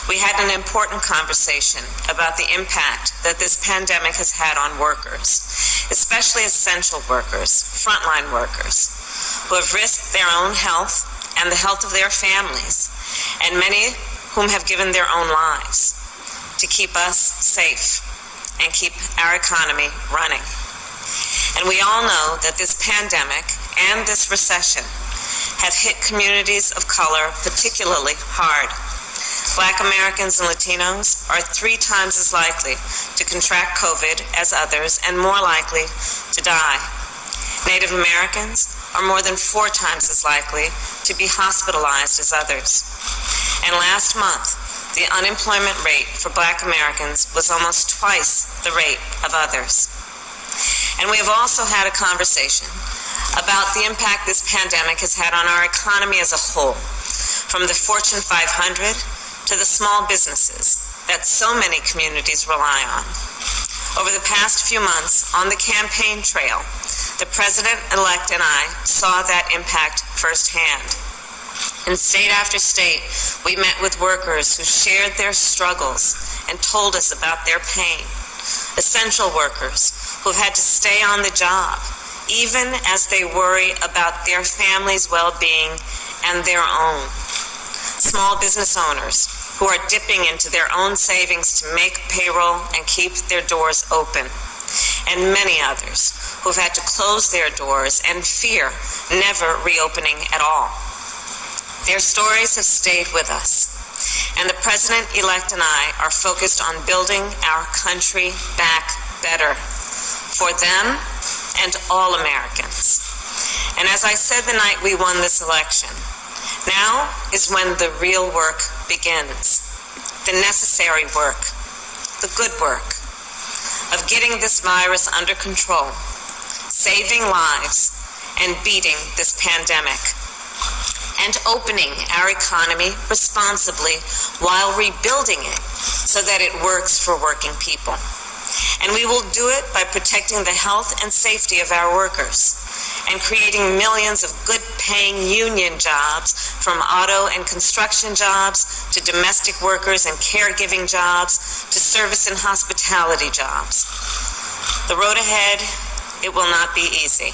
we had an important conversation about the impact that this pandemic has had on workers, especially essential workers, frontline workers, who have risked their own health and the health of their families, and many whom have given their own lives to keep us safe and keep our economy running. And we all know that this pandemic and this recession have hit communities of color particularly hard. Black Americans and Latinos are 3 times as likely to contract COVID as others and more likely to die. Native Americans are more than 4 times as likely to be hospitalized as others. And last month, the unemployment rate for Black Americans was almost twice the rate of others. And we have also had a conversation about the impact this pandemic has had on our economy as a whole, from the Fortune 500 to the small businesses that so many communities rely on. Over the past few months on the campaign trail, the President-elect and I saw that impact firsthand. In state after state, we met with workers who shared their struggles and told us about their pain. Essential workers who've had to stay on the job, even as they worry about their family's well-being and their own. Small business owners who are dipping into their own savings to make payroll and keep their doors open, and many others who've had to close their doors and fear never reopening at all. Their stories have stayed with us, and the President-elect and I are focused on building our country back better for them and all Americans. And as I said the night we won this election, now is when the real work begins, the necessary work, the good work of getting this virus under control, saving lives, and beating this pandemic, and opening our economy responsibly while rebuilding it so that it works for working people. And we will do it by protecting the health and safety of our workers and creating millions of good-paying union jobs, from auto and construction jobs to domestic workers and caregiving jobs to service and hospitality jobs. The road ahead, it will not be easy,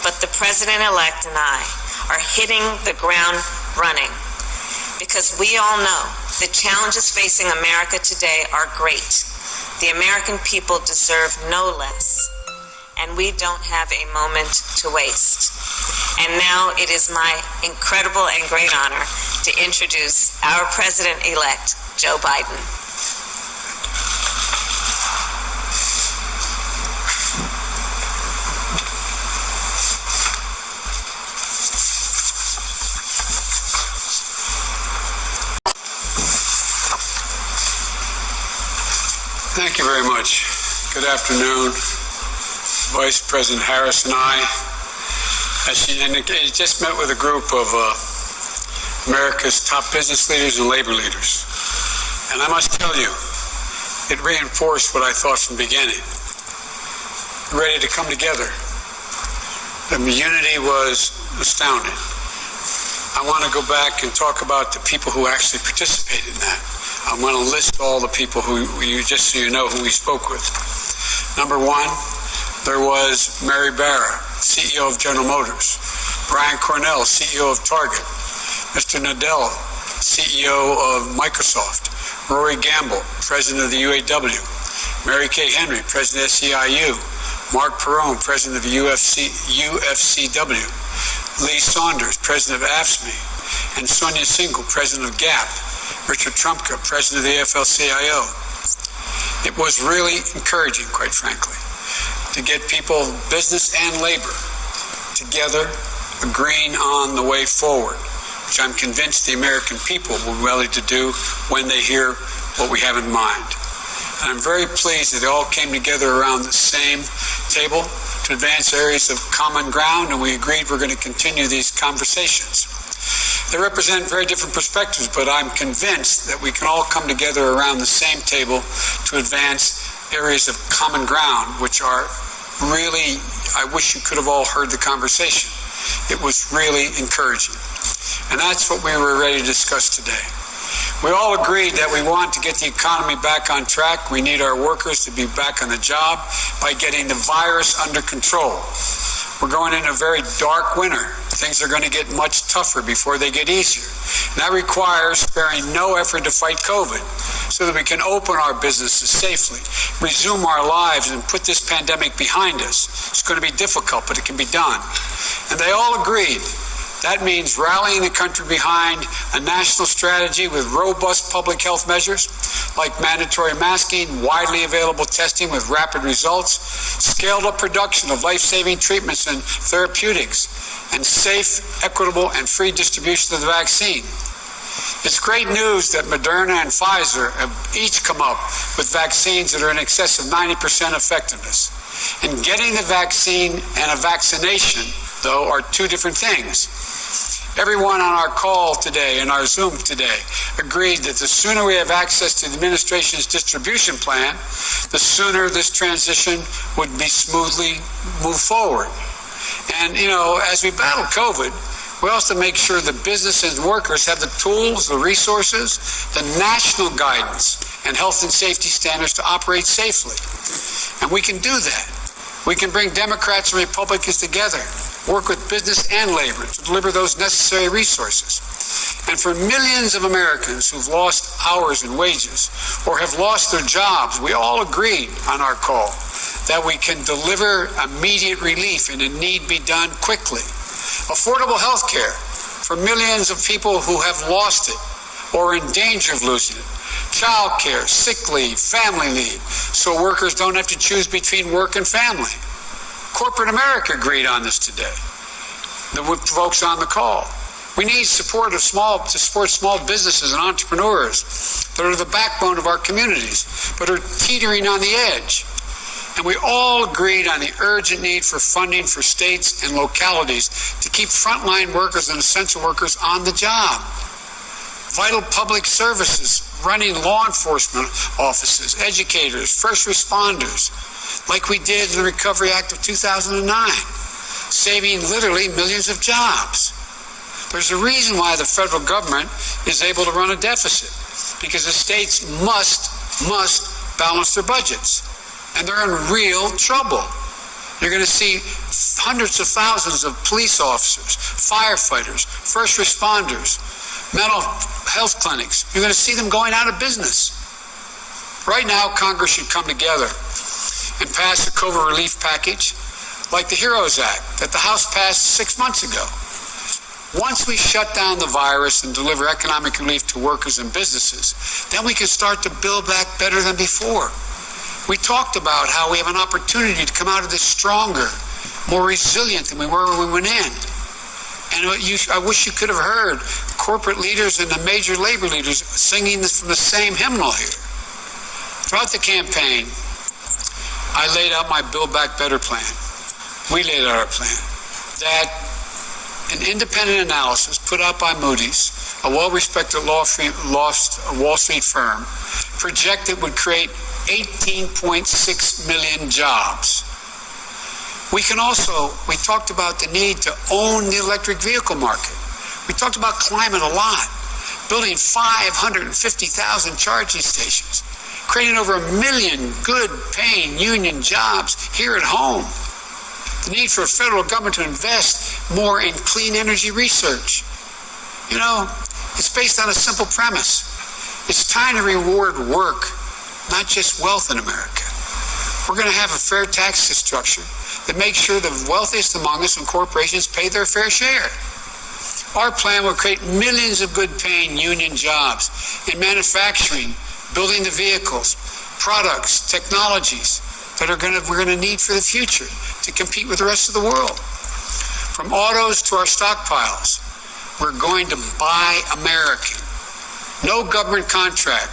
but the President-elect and I are hitting the ground running because we all know the challenges facing America today are great. The American people deserve no less, and we don't have a moment to waste. And now it is my incredible and great honor to introduce our President-elect, Joe Biden. Thank you very much. Good afternoon. Vice President Harris and I, as she indicated, just met with a group of America's top business leaders and labor leaders. And I must tell you, it reinforced what I thought from the beginning. We're ready to come together. The unity was astounding. I want to go back and talk about the people who actually participated in that. I'm going to list all the people who just so you know who we spoke with. Number 1, there was Mary Barra, CEO of General Motors, Brian Cornell, CEO of Target, Mr. Nadella, CEO of Microsoft, Rory Gamble, President of the UAW, Mary Kay Henry, President of SEIU, Mark Perone, President of the UFCW, Lee Saunders, President of AFSCME, and Sonia Singhal, President of GAP, Richard Trumka, President of the AFL-CIO. It was really encouraging, quite frankly, to get people, business and labor, together, agreeing on the way forward, which I'm convinced the American people will be ready to do when they hear what we have in mind. And I'm very pleased that they all came together around the same table to advance areas of common ground, and we agreed we're going to continue these conversations. They represent very different perspectives, but I'm convinced that we can all come together around the same table to advance areas of common ground, which are really, I wish you could have all heard the conversation. It was really encouraging. And that's what we were ready to discuss today. We all agreed that we want to get the economy back on track. We need our workers to be back on the job by getting the virus under control. We're going into a very dark winter. Things are going to get much tougher before they get easier. And that requires sparing no effort to fight COVID so that we can open our businesses safely, resume our lives, and put this pandemic behind us. It's going to be difficult, but it can be done. And they all agreed. That means rallying the country behind a national strategy with robust public health measures like mandatory masking, widely available testing with rapid results, scaled up production of life-saving treatments and therapeutics, and safe, equitable, and free distribution of the vaccine. It's great news that Moderna and Pfizer have each come up with vaccines that are in excess of 90% effectiveness. And getting the vaccine and a vaccination, though, are two different things. Everyone on our call today and our Zoom today agreed that the sooner we have access to the administration's distribution plan, the sooner this transition would be smoothly moved forward. And, as we battle COVID, we also make sure the businesses and workers have the tools, the resources, the national guidance, and health and safety standards to operate safely. And we can do that. We can bring Democrats and Republicans together, work with business and labor to deliver those necessary resources. And for millions of Americans who've lost hours and wages or have lost their jobs, we all agreed on our call that we can deliver immediate relief and it need be done quickly. Affordable health care for millions of people who have lost it or are in danger of losing it. Child care, sick leave, family leave, so workers don't have to choose between work and family. Corporate America agreed on this today, the folks on the call. We need support to support small businesses and entrepreneurs that are the backbone of our communities, but are teetering on the edge. And we all agreed on the urgent need for funding for states and localities to keep frontline workers and essential workers on the job. Vital public services, running law enforcement offices, educators, first responders, like we did in the Recovery Act of 2009, saving literally millions of jobs. There's a reason why the federal government is able to run a deficit, because the states must balance their budgets, and they're in real trouble. You're going to see hundreds of thousands of police officers, firefighters, first responders, mental health clinics. You're going to see them going out of business. Right now, Congress should come together and pass a COVID relief package like the HEROES Act that the House passed 6 months ago. Once we shut down the virus and deliver economic relief to workers and businesses, then we can start to build back better than before. We talked about how we have an opportunity to come out of this stronger, more resilient than we were when we went in. And I wish you could have heard corporate leaders and the major labor leaders singing this from the same hymnal here. Throughout the campaign, I laid out my Build Back Better plan. We laid out our plan. That an independent analysis put out by Moody's, a well-respected Wall Street firm, projected would create 18.6 million jobs. We talked about the need to own the electric vehicle market. We talked about climate a lot, building 550,000 charging stations, creating over 1 million good-paying union jobs here at home. The need for a federal government to invest more in clean energy research. It's based on a simple premise. It's time to reward work, not just wealth in America. We're going to have a fair tax structure that makes sure the wealthiest among us and corporations pay their fair share. Our plan will create millions of good-paying union jobs in manufacturing, building the vehicles, products, technologies that we're going to need for the future to compete with the rest of the world. From autos to our stockpiles, we're going to buy American. No government contract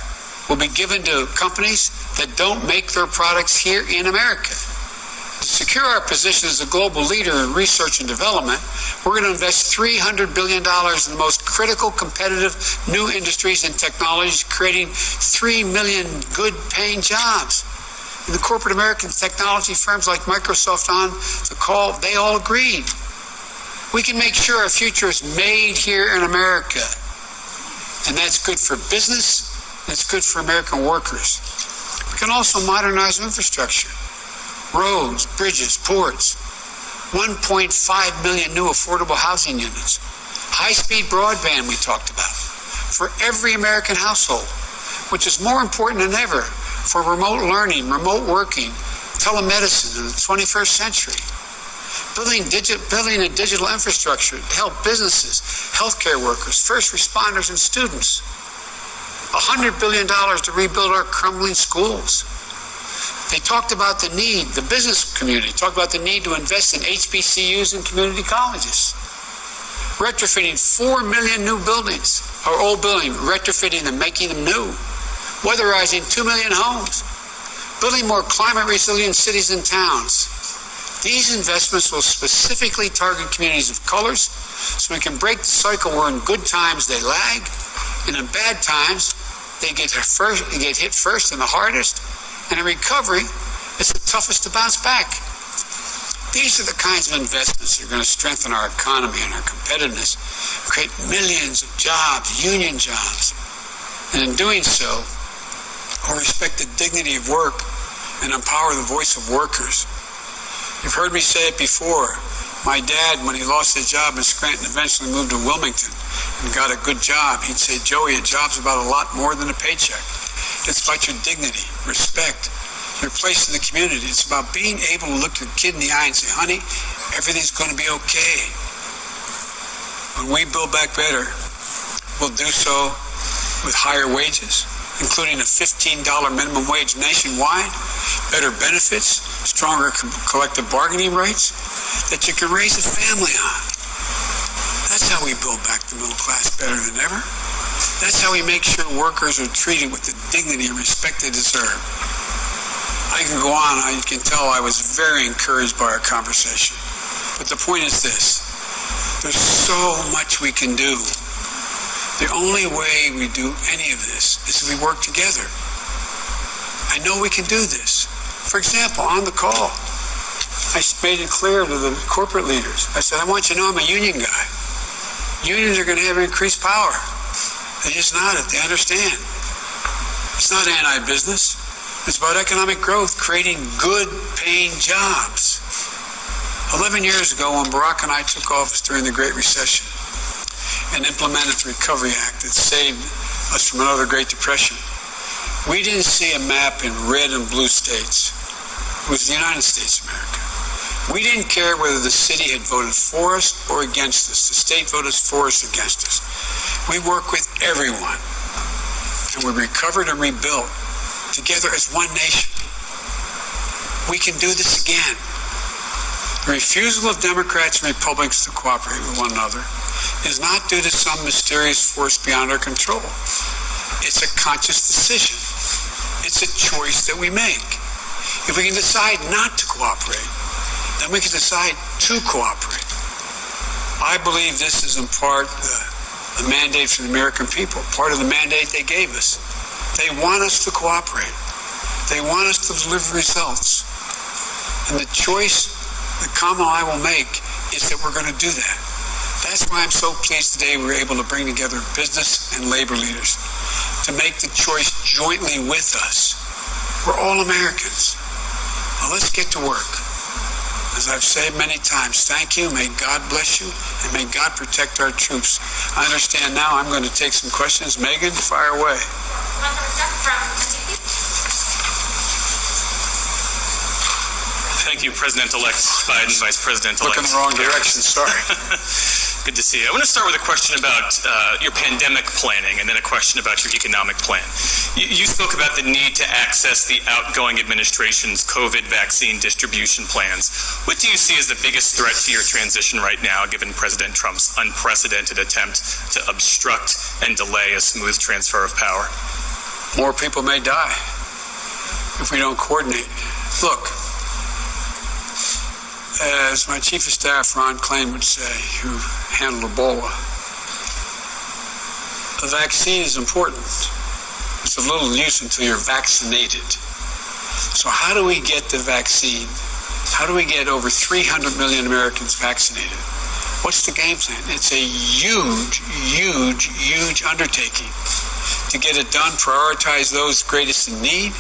will be given to companies that don't make their products here in America. To secure our position as a global leader in research and development, we're going to invest $300 billion in the most critical, competitive new industries and technologies, creating 3 million good-paying jobs. And the corporate American technology firms like Microsoft on the call, they all agreed. We can make sure our future is made here in America. And that's good for business, and it's good for American workers. We can also modernize infrastructure, roads, bridges, ports, 1.5 million new affordable housing units, high-speed broadband we talked about, for every American household, which is more important than ever for remote learning, remote working, telemedicine in the 21st century. Building a digital infrastructure to help businesses, healthcare workers, first responders, and students. $100 billion to rebuild our crumbling schools. They talked about the need, the business community talked about the need to invest in HBCUs and community colleges. Retrofitting 4 million new buildings, or old buildings, retrofitting them, making them new. Weatherizing 2 million homes. Building more climate resilient cities and towns. These investments will specifically target communities of colors so we can break the cycle where in good times they lag, and in bad times they get hit first and the hardest, and in recovery it's the toughest to bounce back. These are the kinds of investments that are going to strengthen our economy and our competitiveness, create millions of jobs, union jobs, and in doing so, will respect the dignity of work and empower the voice of workers. You've heard me say it before. My dad, when he lost his job in Scranton, eventually moved to Wilmington and got a good job. He'd say, Joey, a job's about a lot more than a paycheck. It's about your dignity, respect, your place in the community. It's about being able to look the kid in the eye and say, honey, everything's going to be okay. When we build back better, we'll do so with higher wages, including a $15 minimum wage nationwide, better benefits, stronger collective bargaining rights that you can raise a family on. That's how we build back the middle class better than ever. That's how we make sure workers are treated with the dignity and respect they deserve. I can go on. You can tell I was very encouraged by our conversation. But the point is this. There's so much we can do. The only way we do any of this is if we work together. I know we can do this. For example, on the call, I made it clear to the corporate leaders. I said, I want you to know I'm a union guy. Unions are going to have increased power. They just nodded. They understand. It's not anti-business. It's about economic growth, creating good paying jobs. 11 years ago, when Barack and I took office during the Great Recession and implemented the Recovery Act that saved us from another Great Depression, we didn't see a map in red and blue states. It was the United States of America. We didn't care whether the city had voted for us or against us. The state voted for us or against us. We worked with everyone. And we recovered and rebuilt together as one nation. We can do this again. The refusal of Democrats and Republicans to cooperate with one another is not due to some mysterious force beyond our control. It's a conscious decision. It's a choice that we make. If we can decide not to cooperate, then we can decide to cooperate. I believe this is in part the mandate for the American people, part of the mandate they gave us. They want us to cooperate. They want us to deliver results. And the choice that Kamala and I will make is that we're going to do that. That's why I'm so pleased today we were able to bring together business and labor leaders to make the choice jointly with us. We're all Americans. Now let's get to work. As I've said many times, thank you, may God bless you, and may God protect our troops. I understand now I'm going to take some questions. Megan, fire away. Thank you, President-elect Biden, Vice President-elect. Look in the wrong direction, sorry. Good to see you. I want to start with a question about your pandemic planning and then a question about your economic plan. You spoke about the need to access the outgoing administration's COVID vaccine distribution plans. What do you see as the biggest threat to your transition right now, given President Trump's unprecedented attempt to obstruct and delay a smooth transfer of power? More people may die if we don't coordinate. Look, as my Chief of Staff, Ron Klain, would say, who handled Ebola, the vaccine is important. It's of little use until you're vaccinated. So how do we get the vaccine? How do we get over 300 million Americans vaccinated? What's the game plan? It's a huge, huge, huge undertaking to get it done, prioritize those greatest in need,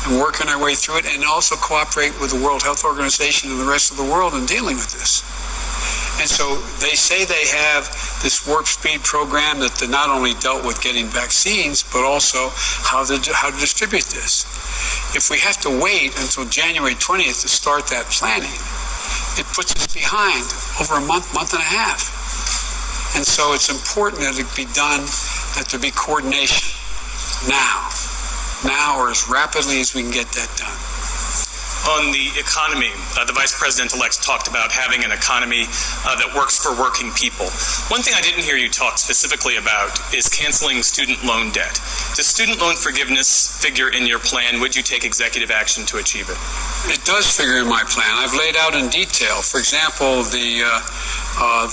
and working our way through it, and also cooperate with the World Health Organization and the rest of the world in dealing with this. And so they say they have this warp speed program that not only dealt with getting vaccines, but also how to distribute this. If we have to wait until January 20th to start that planning, it puts us behind over a month, month and a half. And so it's important that it be done, that there be coordination now, or as rapidly as we can get that done. On the economy, the Vice President-elect talked about having an economy that works for working people. One thing I didn't hear you talk specifically about is canceling student loan debt. Does student loan forgiveness figure in your plan? Would you take executive action to achieve it? It does figure in my plan. I've laid out in detail. For example, the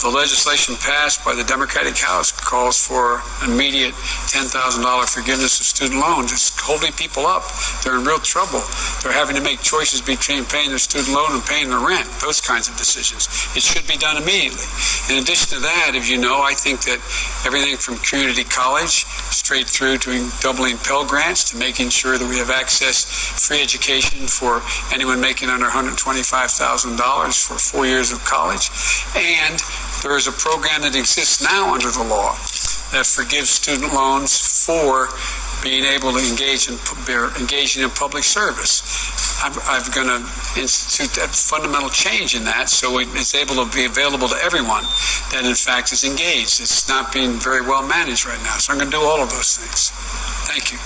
legislation passed by the Democratic House calls for immediate $10,000 forgiveness of student loans. It's holding people up. They're in real trouble. They're having to make choices between paying their student loan and paying their rent, those kinds of decisions. It should be done immediately. In addition to that, as you know, I think that everything from community college straight through to doubling Pell Grants to making sure that we have access, free education for anyone making under $125,000 for 4 years of college. And there is a program that exists now under the law that forgives student loans for being able to engaging in public service. I'm going to institute that fundamental change in that so it's able to be available to everyone that in fact is engaged. It's not being very well managed right now. So I'm going to do all of those things. Thank you.